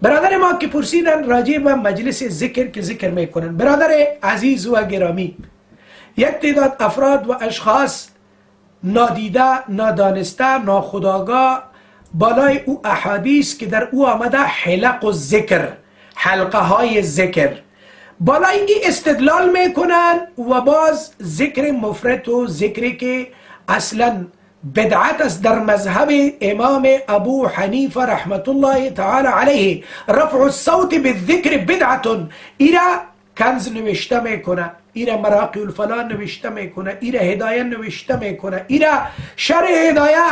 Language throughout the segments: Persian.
برادر ما که پرسیدن راجع به مجلس ذکر که ذکر میکنن، برادر عزیز و گرامی، یک تعداد افراد و اشخاص نادیده، نادانسته، ناخودآگاه بالای او احادیث که در او آمده حلق و ذکر، حلقه های ذکر، بالای این استدلال میکنن و باز ذکر مفرد و ذکری که اصلا بدعت است در مذهب امام ابو حنیفه رحمت الله تعالی علیه، رفع الصوت بالذکر بدعت، ایرا کنز نوشته میکنه، ایرا مراقی الفلان نوشته میکنه، ایرا هدایه نوشته میکنه، ایرا شرح هدایه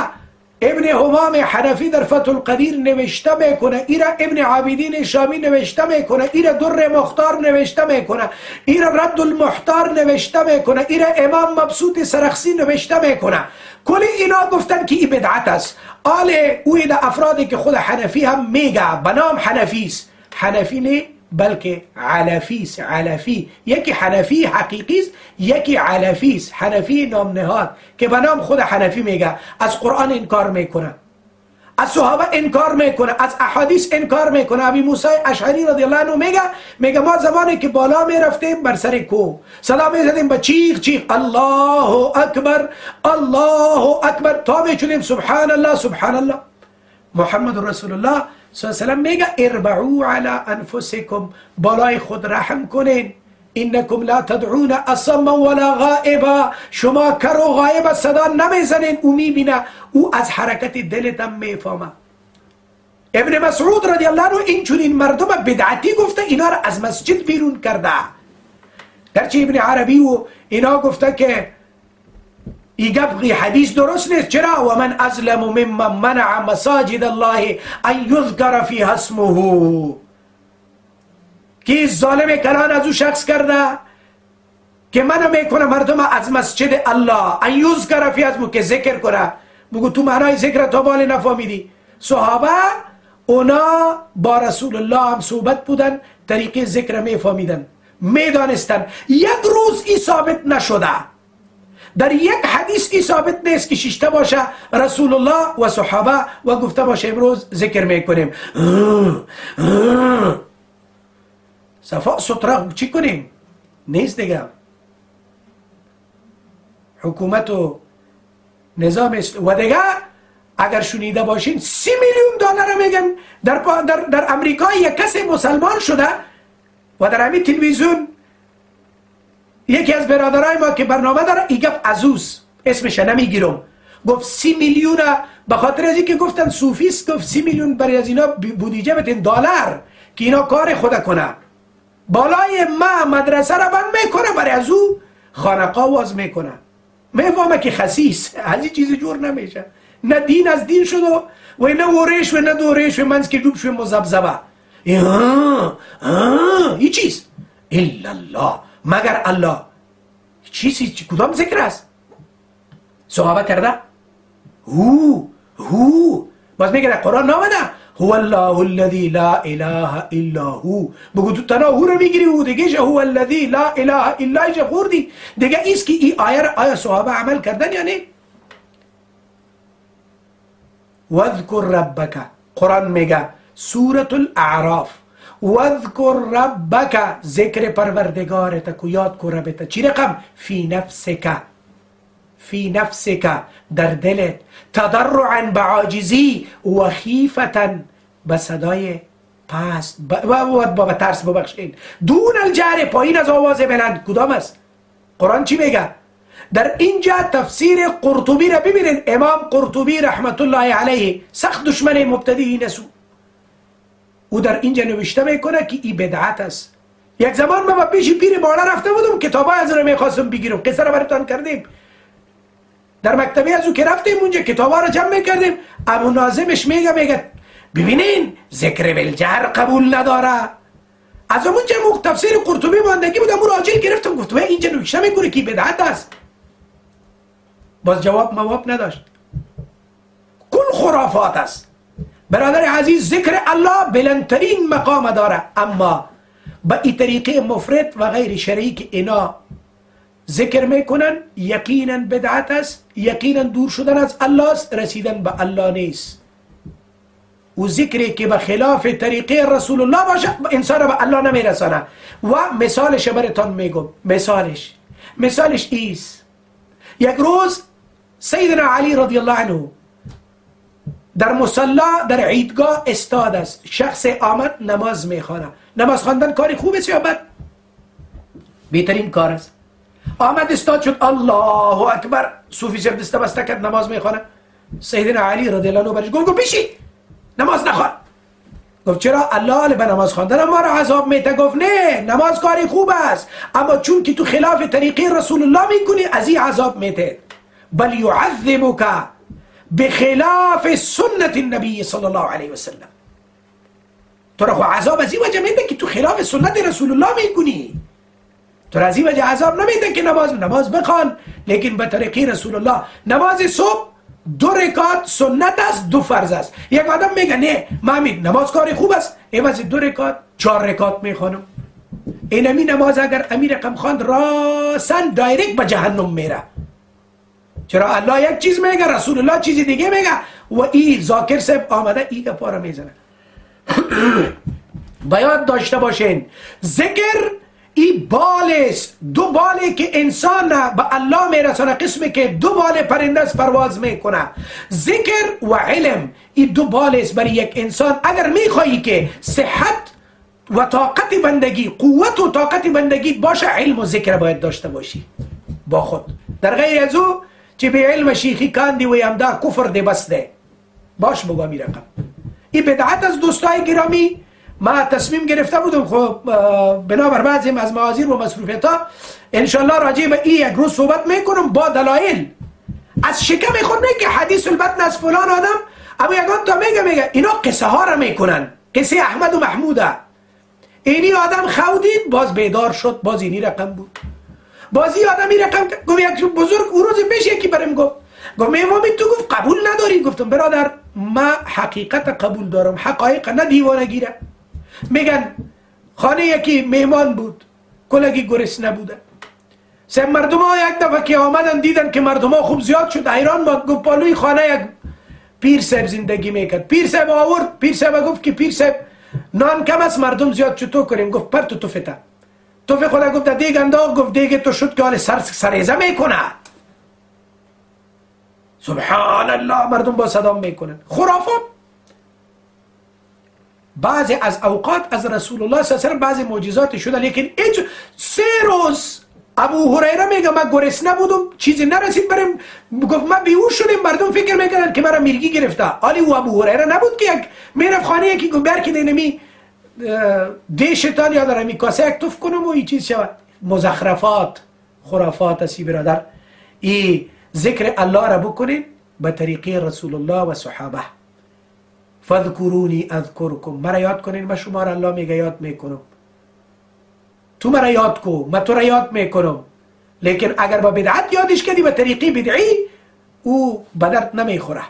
ابن همام حنفی در فتح القدیر نوشته میکنه، ایرا ابن عابدین شامی نوشته میکنه، ایرا در مختار نوشته میکنه، ایرا رد المحتار نوشته میکنه، ایرا امام مبسوط سرخسی نوشته میکنه. کل اینا گفتن که این بدعت است. آل اوی ده افرادی که خود حنفی هم میگه بنام حنفیست، حنفی نه بلکه علفیست. علفی یکی حنفی حقیقی است، یکی علفی است، حنفی نام نهاد که به نام خود حنفی میگه. از قرآن انکار میکنه، از صحابه انکار میکنه، از احادیث انکار میکنه. ابی موسی اشعری رضی الله عنه میگه ما زمانی که بالا میرفتیم بر سر کوه صدا میزدیم با چیخ چیخ الله اکبر الله اکبر تا میچونیم سبحان الله سبحان الله. محمد رسول الله صلی الله علیه و میگه اربعوا علی انفسکم، بالای خود رحم کنین، انکم لا تدعون اصما ولا غائبا، شما کر و غایب صدا نمیزنین، او میبینه، او از حرکت دلتم میفهمه. ابن مسعود رضی الله عنه این چونین مردم بدعتی گفته، اینا را از مسجد بیرون کرده. گرچه ابن عربی و اینا گفته که این حدیث درست نیست. چرا؟ و من ازلم ممن منع مساجد الله ان یذکر فیها اسمه، که ظالم کلان از او شخص کرده که منع میکنه مردم از مسجد الله ان یذکر فیها اسمه، که ذکر کنه. بگو تو معنای ذکر تا بالی نفهمیدی. صحابه اونا با رسول الله هم صحبت بودن، طریق ذکر میفهمیدن، میدانستن. یک روز ای ثابت نشده، در یک حدیث ای ثابت نیست که ششته باشه رسول الله و صحابه و گفته باشه امروز ذکر میکنیم. صفا سطرا چی کنیم؟ نیست دیگه. حکومت و نظام و دیگه اگر شنیده باشین 30 میلیون دلار میگن در امریکا یک کسی مسلمان شده و در همین تلویزیون یکی از برادرای ما که برنامه داره ایگب عزوز اسمش نمیگیرم، گفت 30 میلیون به خاطر از اینکه گفتن صوفیست، گفت 30 میلیون برای از اینا بودجه بتین دلار که اینا کار خود کنه. بالای ما مدرسه را بند میکنه، برای از او خانقاه واز میکنه. میفهمه که خسیس از این چیزی جور نمیشه. نه دین از دین شد و نه ورش و نه دورش و منز که دوب شو مزبزبه. این چیز الا الله، مگر الله. چیزی کدام ذکر است؟ صحابه کرده؟ هو باز میگه قرآن نامده هو الله الذي لا اله الا هو. بگو تو تنها هو رو میگیری، هو دیگه هو الذي لا اله الا ایجا خوردی دیگه. ایست که این آیه صحابه عمل کردن یعنی واذکر ربک. قرآن میگه سورة الاعراف واذکر ربک، ذکر پروردگارت کو یاد کو ربت. چی رقم؟ فی نفسک، فی نفسک در دلت، تضرعا بعاجزی و خیفتا به صدای پست با ترس ببخشید، دون الجهر پایین از آواز بلند. کدام است؟ قرآن چی میگه؟ در اینجا تفسیر قرطبی را ببینید. امام قرطبی رحمت الله علیه سخت دشمن مبتدیین است. او در اینجا نوشته میکنه که این بدعت است. یک زمان ما پیش پیر بالا رفته بودم، کتابای از رو میخواستم بگیرم، قصه را براتون کردیم. در مکتبی از او که رفتیم اونجا کتابا را جمع میکردیم، ابو ناظمش میگه ببینین ذکر بالجهر قبول نداره. از اونجا تفسیر قرطبی ماندگی بودم، اون راجل گرفتم، گفتم اینجا نوشته میکنه که بدعت است. باز جواب نداشت. کل خرافات است. برادر عزیز، ذکر الله بلندترین مقام داره، اما با این طریقه مفرد و غیر شرعی که اینا ذکر میکنن یقینا بدعت است، یقینا دور شدن از الله است، رسیدن به الله نیست. او ذکری که به خلاف طریقه رسول الله باشه انسان به الله نمیرسانه. و مثالش براتون میگم. مثالش ایست. یک روز سیدنا علی رضی الله عنه در مصلا در عیدگاه استاد است. شخص آمد نماز میخوانه. نماز خواندن کاری خوب است یا بد؟ بهترین کار است. آمد استاد شد، الله اکبر، صوفی شب دسته بسته کرد نماز میخوانه. سیدنا علی رضی الله عنه برش گفت بشی نماز نخوان. گفت چرا؟ الله به نماز خواندن ما را عذاب میده. گفت نه، نماز کاری خوب است، اما چون که تو خلاف طریقه رسول الله میکنی از این عذاب میده. بل یعذبک بخلاف سنت النبی صلی الله علیه وسلم. تو را خو عذاب از این وجه میده که تو خلاف سنت رسول الله میکنی. تو را از این وجه عذاب نمیده که نماز بخوان، لیکن به طریقه رسول الله. نماز صبح 2 رکعت سنت است، 2 فرض است. یک آدم میگه نه من نماز کاری خوب است، عوض 2 رکعت 4 رکعت میخوانم. اینمی نماز اگر امیر رقم خواند راسن دایرکت به جهنم میره. چرا؟ الله یک چیز میگه، رسول الله چیز دیگه میگه، و این ذاکر صاحب آمده این گپا میزنه. باید داشته باشین ذکر این بال است، 2 بالی که انسان به الله میرسانه. قسمی که 2 بال پرنده است پرواز میکنه. ذکر و علم این 2 بال است برای یک انسان. اگر میخوایی که صحت و طاقت بندگی، قوت و طاقت بندگی باشه، علم و ذکر باید داشته باشی با خود. در غیر از او چه به علم شیخی کاندی و یمدا کفر دی بس ده باش بگو می رقم. این بدعت از دوستای گرامی. ما تصمیم گرفته بودم خب بنابر بعضی از موازیر و مصروفیت ها انشالله راجع به این یک روز صحبت میکنم با دلایل. از شکم خود نه که حدیث البطن از فلان آدم، اما یکان تا میگه اینا قصه ها را میکنن، قصه احمد و محموده. اینی آدم خودید باز بیدار شد، باز اینی رقم بود، بازی آدمی رقم گفت. یک بزرگ او روز پیش یکی برم گفت میوامی تو گفت قبول نداری؟ گفتم برادر ما حقیقت قبول دارم، حقایق نه دیوانگیره. میگن خانه یکی مهمان بود، کلگی گرسنه بودن. سه مردم ها یک دفعه که آمدن دیدن که مردم ها خوب زیاد شد، حیران بود. گفت پالوی خانه یک پیر صاحب زندگی میکرد. پیر صاحب آورد. پیر صاحب گفت که پیر صاحب نان کم است، مردم زیاد چطور کنیم؟ گفت پر تو فتا توفی خدا. گفت دیگ انداخت. گفت دیگه تو شد که حال سریزه میکنه. سبحان الله، مردم با صدام میکنن. خرافات. بعضی از اوقات از رسول الله صلی الله علیه و سلم بعضی معجزات شده، لیکن 3 روز ابو هریره میگه من گرسنه بودم، چیزی نرسید برم. گفت من بیهوش شدم، مردم فکر میکردن که مرا میرگی گرفته. حالی او ابو هریره نبود که یک میرفت خانه یکی گفت برکی دینمی دی شیطان یا دارم کاسه یک توف کنم و این چیز شود. مزخرفات، خرافات هستی برادر. این ذکر الله را بکنین به طریقه رسول الله و صحابه. فذکرونی اذکرکم، مرا یاد کنین من شما را الله میگه یاد میکنم. تو مرا یاد کو، من تو را یاد میکنم. لیکن اگر با بدعت یادش کردی به طریقه بدعی، او به درد نمیخوره.